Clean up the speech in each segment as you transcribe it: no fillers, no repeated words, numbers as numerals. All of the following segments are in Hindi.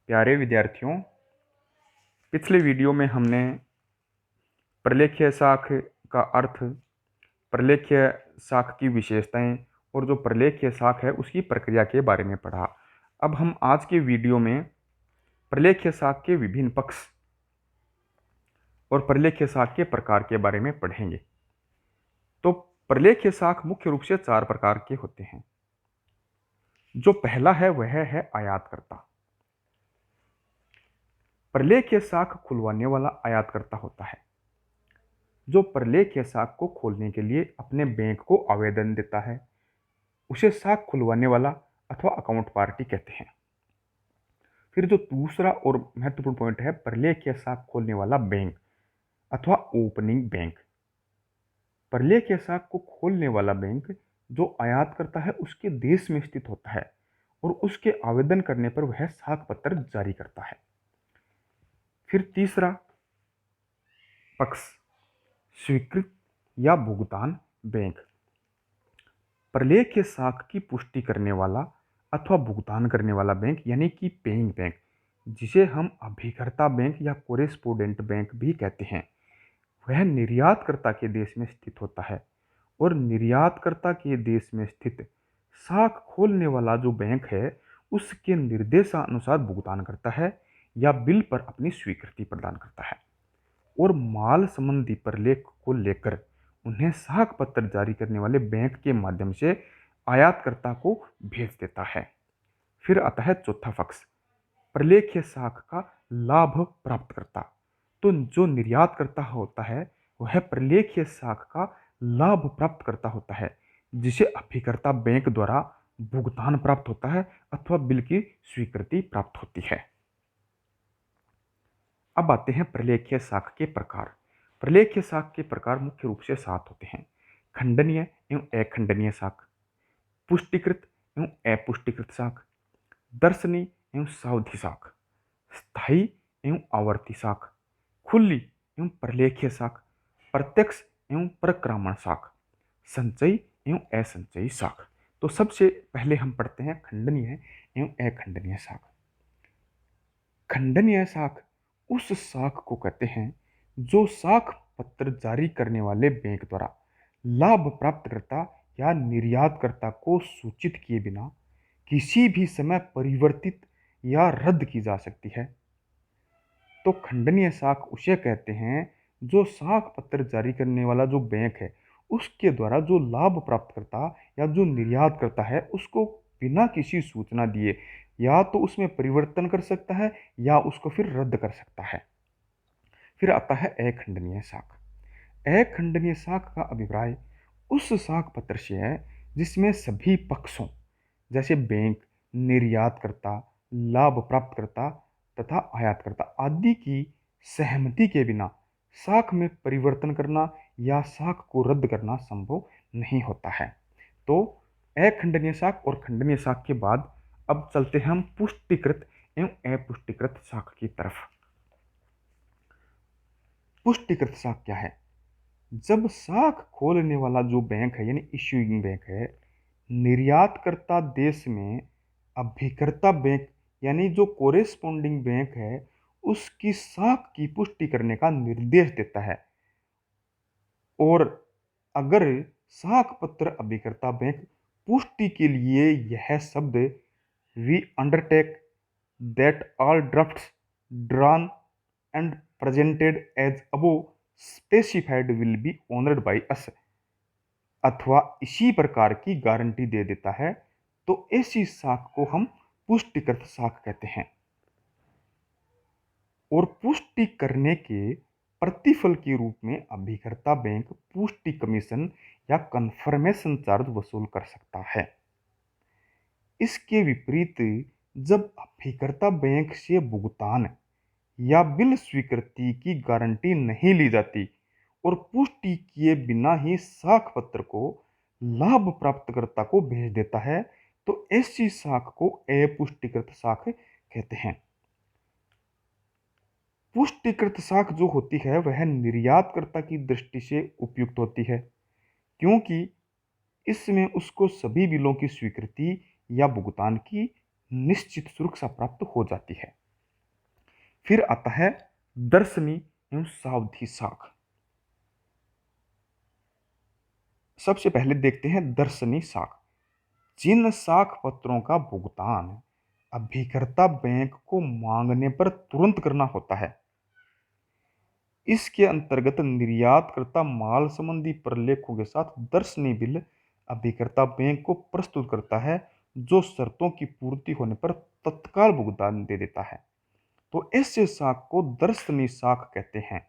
प्यारे विद्यार्थियों, पिछले वीडियो में हमने प्रलेख्य साख का अर्थ, प्रलेख्य साख की विशेषताएं और जो प्रलेख्य साख है उसकी प्रक्रिया के बारे में पढ़ा। अब हम आज के वीडियो में प्रलेख्य साख के विभिन्न पक्ष और प्रलेख्य साख के प्रकार के बारे में पढ़ेंगे। तो प्रलेख्य साख मुख्य रूप से 4 प्रकार के होते हैं। जो पहला है वह है आयातकर्ता। प्रलेख्य साख खुलवाने वाला आयातकर्ता होता है, जो प्रलेख्य साख को खोलने के लिए अपने बैंक को आवेदन देता है, उसे साख खुलवाने वाला अथवा अकाउंट पार्टी कहते हैं। फिर जो दूसरा और महत्वपूर्ण पॉइंट है, प्रलेख्य साख खोलने वाला बैंक अथवा ओपनिंग बैंक। प्रलेख्य साख को खोलने वाला बैंक जो आयात करता है उसके देश में स्थित होता है और उसके आवेदन करने पर वह साख पत्र जारी करता है। फिर तीसरा पक्ष स्वीकृत या भुगतान बैंक। प्रलेख्य साख की पुष्टि करने वाला अथवा भुगतान करने वाला बैंक यानी कि पेइंग बैंक, जिसे हम अभिकर्ता बैंक या कोरेस्पोंडेंट बैंक भी कहते हैं, वह निर्यातकर्ता के देश में स्थित होता है और निर्यातकर्ता के देश में स्थित साख खोलने वाला जो बैंक है उसके निर्देशानुसार भुगतान करता है या बिल पर अपनी स्वीकृति प्रदान करता है और माल संबंधी प्रलेख को लेकर उन्हें साख पत्र जारी करने वाले बैंक के माध्यम से आयातकर्ता को भेज देता है। फिर आता है चौथा पक्ष प्रलेख्य साख का लाभ प्राप्त करता। तो जो निर्यातकर्ता होता है वह प्रलेख्य साख का लाभ प्राप्त करता होता है, जिसे अभिकर्ता बैंक द्वारा भुगतान प्राप्त होता है अथवा बिल की स्वीकृति प्राप्त होती है। अब आते हैं प्रलेख्य साख के प्रकार। प्रलेख्य साख के प्रकार मुख्य रूप से 7 होते हैं: खंडनीय एवं अखंडनीय साख, पुष्टिकृत एवं अपुष्टिकृत साख, दर्शनी एवं सावधि साख, स्थायी एवं आवर्ती साख, खुली एवं प्रलेख्य साख, प्रत्यक्ष एवं प्रक्रमण साख, संचयी एवं असंचयी साख। तो सबसे पहले हम पढ़ते हैं खंडनीय एवं अखंडनीय साख। खंडनीय साख उस साख को कहते हैं जो साख पत्र जारी करने वाले बैंक द्वारा लाभ प्राप्तकर्ता या निर्यातकर्ता को सूचित किए बिना किसी भी समय परिवर्तित या रद्द की जा सकती है। तो खंडनीय साख उसे कहते हैं जो साख पत्र जारी करने वाला जो बैंक है उसके द्वारा जो लाभ प्राप्त करता या जो निर्यात करता है उसको बिना किसी सूचना दिए या तो उसमें परिवर्तन कर सकता है या उसको फिर रद्द कर सकता है। फिर आता है अखंडनीय साख। अखंडनीय साख का अभिप्राय उस साख पत्र से है जिसमें सभी पक्षों जैसे बैंक, निर्यातकर्ता, लाभ प्राप्तकर्ता तथा आयातकर्ता आदि की सहमति के बिना साख में परिवर्तन करना या साख को रद्द करना संभव नहीं होता है। तो अखंडनीय साख और खंडनीय साख के बाद अब चलते हैं हम पुष्टिकृत एवं अपुष्टिकृत साख की तरफ। पुष्टिकृत साख क्या है? जब साख खोलने वाला जो बैंक है यानी इश्यूइंग बैंक है, निर्यातकर्ता देश में अभिकर्ता बैंक यानी जो कोरेस्पोंडिंग बैंक है उसकी साख की पुष्टि करने का निर्देश देता है और अगर साख पत्र अभिकर्ता बैंक पुष्टि के लिए यह शब्द we undertake that all drafts drawn and presented as above specified will be honored by us अथवा इसी प्रकार की गारंटी दे देता है तो ऐसी साख को हम पुष्टिकृत साख कहते हैं। और पुष्टि करने के प्रतिफल के रूप में अभिकर्ता बैंक पुष्टि कमीशन या कन्फर्मेशन चार्ज वसूल कर सकता है। इसके विपरीत जब अभिकर्ता बैंक से भुगतान या बिल स्वीकृति की गारंटी नहीं ली जाती और पुष्टि किए बिना ही साख पत्र को लाभ प्राप्तकर्ता को भेज देता है तो ऐसी साख को अपुष्टिकृत साख कहते हैं। पुष्टिकृत साख जो होती है वह निर्यातकर्ता की दृष्टि से उपयुक्त होती है क्योंकि इसमें उसको सभी बिलों की स्वीकृति या भुगतान की निश्चित सुरक्षा प्राप्त हो जाती है। फिर आता है दर्शनी एवं सावधि साख। सबसे पहले देखते हैं दर्शनी साख। जिन साख पत्रों का भुगतान अभिकर्ता बैंक को मांगने पर तुरंत करना होता है, इसके अंतर्गत निर्यातकर्ता माल संबंधी प्रलेखों के साथ दर्शनी बिल अभिकर्ता बैंक को प्रस्तुत करता है, जो शर्तों की पूर्ति होने पर तत्काल भुगतान दे देता है। तो ऐसे साख को दर्शनी साख कहते हैं।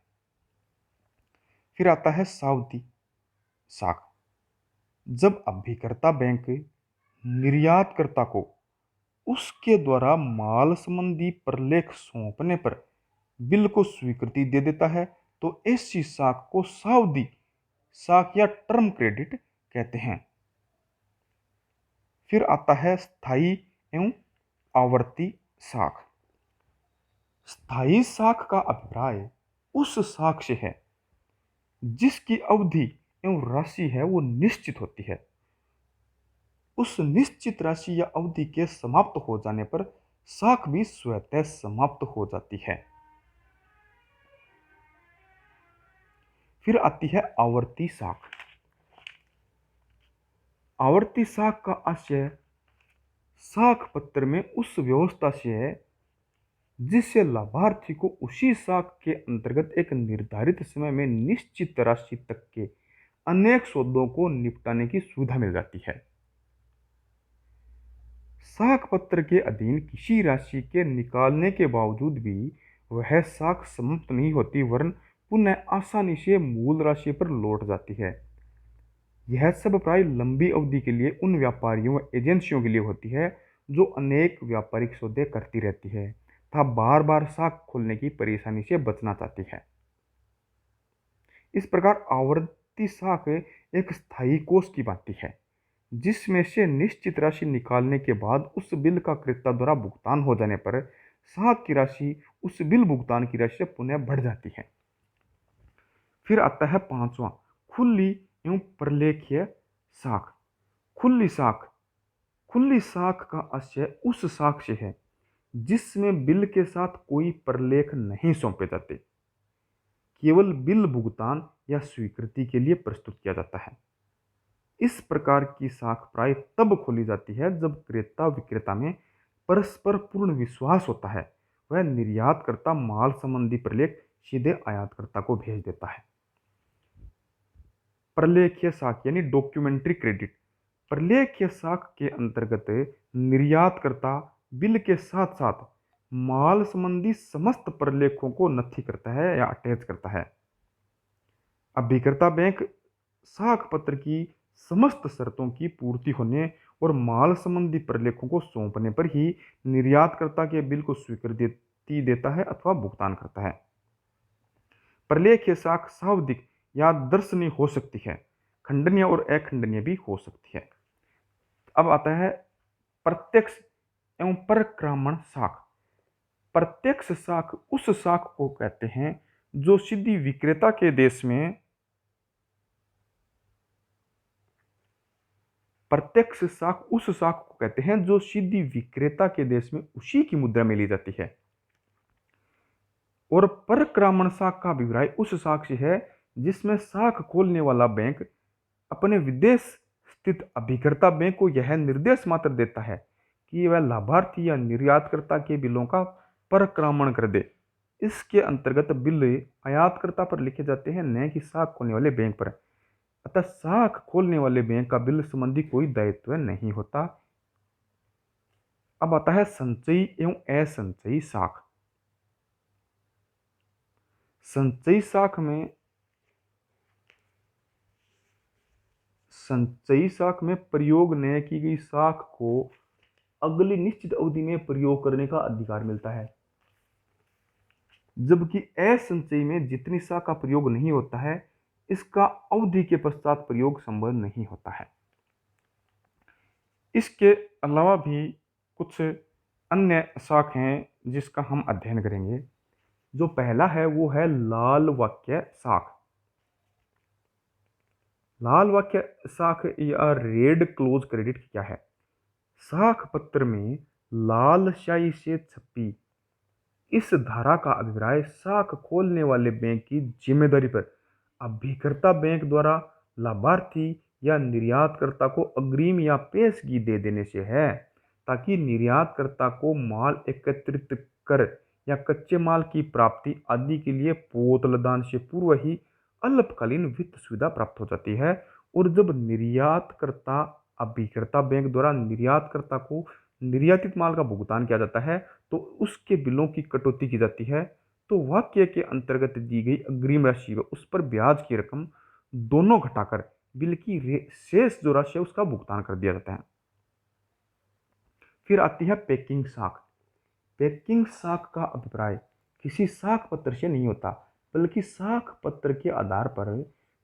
फिर आता है सावधि साख। जब अभिकर्ता बैंक निर्यातकर्ता को उसके द्वारा माल संबंधी प्रलेख सौंपने पर बिल को स्वीकृति दे देता है, तो ऐसी साख को सावधि साख या टर्म क्रेडिट कहते हैं। फिर आता है स्थायी एवं आवर्ती साख। स्थायी साख का अभिप्राय उस साख से है जिसकी अवधि एवं राशि है वो निश्चित होती है। उस निश्चित राशि या अवधि के समाप्त हो जाने पर साख भी स्वतः समाप्त हो जाती है। फिर आती है आवर्ती साख। आवर्ती साख का आशय साख पत्र में उस व्यवस्था से है जिससे लाभार्थी को उसी साख के अंतर्गत एक निर्धारित समय में निश्चित राशि तक के अनेक सौदों को निपटाने की सुविधा मिल जाती है। साख पत्र के अधीन किसी राशि के निकालने के बावजूद भी वह साख समाप्त नहीं होती, वरन पुनः आसानी से मूल राशि पर लौट जाती है। यह सब प्राय लंबी अवधि के लिए उन व्यापारियों व एजेंसियों के लिए होती है जो अनेक व्यापारिक सौदे करती रहती है तथा बार बार साख खोलने की परेशानी से बचना चाहती है। इस प्रकार आवर्ती साख एक स्थायी कोष की भांति है जिसमें से निश्चित राशि निकालने के बाद उस बिल का क्रेता द्वारा भुगतान हो जाने पर साख की राशि उस बिल भुगतान की राशि से पुनः बढ़ जाती है। फिर आता है पांचवा खुली एवं प्रलेखीय साख। खुली साख। खुली साख का आशय उस साख से है जिसमें बिल के साथ कोई प्रलेख नहीं सौंपे जाते, केवल बिल भुगतान या स्वीकृति के लिए प्रस्तुत किया जाता है। इस प्रकार की साख प्राय तब खोली जाती है जब क्रेता विक्रेता में परस्पर पूर्ण विश्वास होता है। वह निर्यातकर्ता माल संबंधी प्रलेख सीधे आयातकर्ता को भेज देता है। प्रलेखीय साख यानी डॉक्यूमेंट्री क्रेडिट। प्रलेखीय साख के अंतर्गत निर्यातकर्ता बिल के साथ साथ माल संबंधी समस्त प्रलेखों को नथी करता है या अटैच करता है। अभिकर्ता बैंक साख पत्र की समस्त शर्तों की पूर्ति होने और माल संबंधी प्रलेखों को सौंपने पर ही निर्यातकर्ता के बिल को स्वीकृति देता है अथवा भुगतान करता है। प्रलेखीय साख सावधिक या दर्शनीय हो सकती है, खंडनीय और अखंडनीय भी हो सकती है। अब आता है प्रत्यक्ष एवं परक्रामण साख। प्रत्यक्ष साख उस साख को कहते हैं जो सीधी विक्रेता के देश में प्रत्यक्ष साख उस साख को कहते हैं जो सीधी विक्रेता के देश में उसी की मुद्रा में ली जाती है। और परक्रामण साख का अभिप्राय उस साख से है जिसमें साख खोलने वाला बैंक अपने विदेश स्थित अभिकर्ता बैंक को यह निर्देश मात्र देता है कि वह लाभार्थी या निर्यातकर्ता के बिलों का परक्रामण कर दे। इसके अंतर्गत बिल आयातकर्ता पर लिखे जाते हैं, न कि साख खोलने वाले बैंक पर। अतः साख खोलने वाले बैंक का बिल संबंधी कोई दायित्व नहीं होता। अब आता है संचयी एवं असंचयी साख। संचयी साख में प्रयोग न की गई साख को अगली निश्चित अवधि में प्रयोग करने का अधिकार मिलता है, जबकि असंचयी में जितनी साख का प्रयोग नहीं होता है इसका अवधि के पश्चात प्रयोग संभव नहीं होता है। इसके अलावा भी कुछ अन्य साख हैं जिसका हम अध्ययन करेंगे। जो पहला है वो है लाल वाक्य साख। लाल वाक्य साख या रेड क्लोज क्रेडिट क्या है? साख पत्र में लाल स्याही से छपी इस धारा का अभिप्राय साख खोलने वाले बैंक की जिम्मेदारी पर अभिकर्ता बैंक द्वारा लाभार्थी या निर्यातकर्ता को अग्रिम या पेशगी दे देने से है, ताकि निर्यातकर्ता को माल एकत्रित कर या कच्चे माल की प्राप्ति आदि के लिए पोतलदान से पूर्व ही अल्पकालीन वित्त सुविधा प्राप्त हो जाती है। और जब निर्यातकर्ता अभिकर्ता बैंक द्वारा निर्यातकर्ता को निर्यातित माल का भुगतान किया जाता है, तो उसके बिलों की कटौती की जाती है। तो वाक्य के अंतर्गत दी गई अग्रिम राशि व उस पर ब्याज की रकम दोनों घटाकर बिल की शेष जो राशि है उसका भुगतान कर दिया जाता है। फिर आती है पैकिंग साख। पैकिंग साख का अभिप्राय किसी साख पत्र से नहीं होता, बल्कि साख पत्र के आधार पर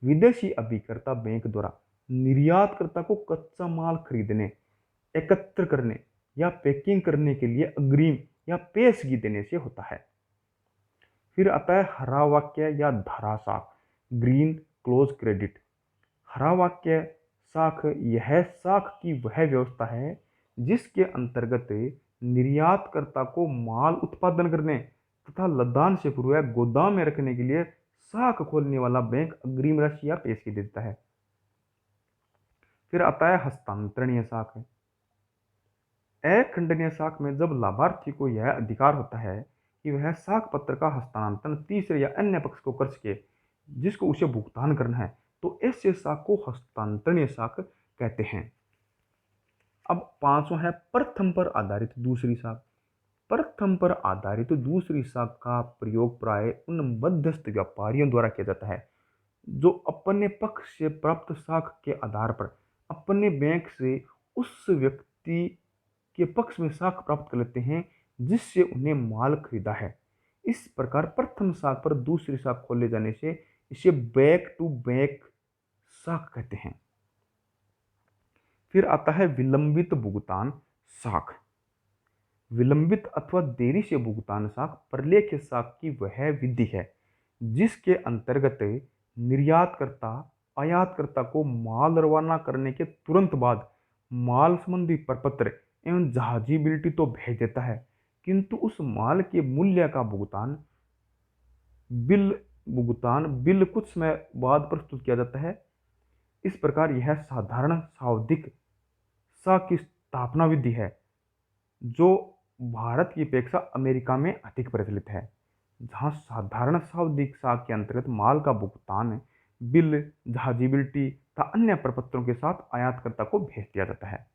विदेशी अभिकर्ता बैंक द्वारा निर्यातकर्ता को कच्चा माल खरीदने, एकत्र करने या पैकिंग करने के लिए अग्रिम या पेशगी देने से होता है। फिर आता है हरा वाक्य या धारा साख, ग्रीन क्लोज क्रेडिट। हरा वाक्य साख यह साख की वह व्यवस्था है जिसके अंतर्गत निर्यातकर्ता को माल उत्पादन करने तथा लदान से पूर्व गोदाम में रखने के लिए साख खोलने वाला बैंक अग्रिम राशि या पेशगी देता है। फिर आता है हस्तांतरणीय साख। अखंडनीय साख में जब लाभार्थी को यह अधिकार होता है कि वह साख पत्र का हस्तांतरण तीसरे या अन्य पक्ष को कर सके जिसको उसे भुगतान करना है, तो ऐसे साख को हस्तांतरणीय साख कहते हैं। अब पांचवा है प्रथम पर आधारित दूसरी साख। प्रथम पर आधारित दूसरी साख का प्रयोग प्राय उन मध्यस्थ व्यापारियों द्वारा किया जाता है जो अपने पक्ष से प्राप्त साख के आधार पर अपने बैंक से उस व्यक्ति के पक्ष में साख प्राप्त कर लेते हैं जिससे उन्हें माल खरीदा है। इस प्रकार प्रथम साख पर दूसरी साख खोले जाने से इसे बैक टू बैक साख कहते हैं। फिर आता है विलंबित भुगतान साख। विलंबित अथवा देरी से भुगतान साख प्रलेख्य साख की वह विधि है जिसके अंतर्गत निर्यातकर्ता आयातकर्ता को माल रवाना करने के तुरंत बाद माल संबंधी प्रपत्र एवं जहाजी बिल्टी तो भेज देता है, किंतु उस माल के मूल्य का बिल कुछ समय बाद प्रस्तुत किया जाता है। इस प्रकार यह साधारण सावधिक साख की स्थापना विधि है जो भारत की अपेक्षा अमेरिका में अधिक प्रचलित है, जहां साधारण सावधिक साख के अंतर्गत माल का भुगतान बिल, जहाजी बिल्टी तथा अन्य प्रपत्रों के साथ आयातकर्ता को भेज दिया जाता है।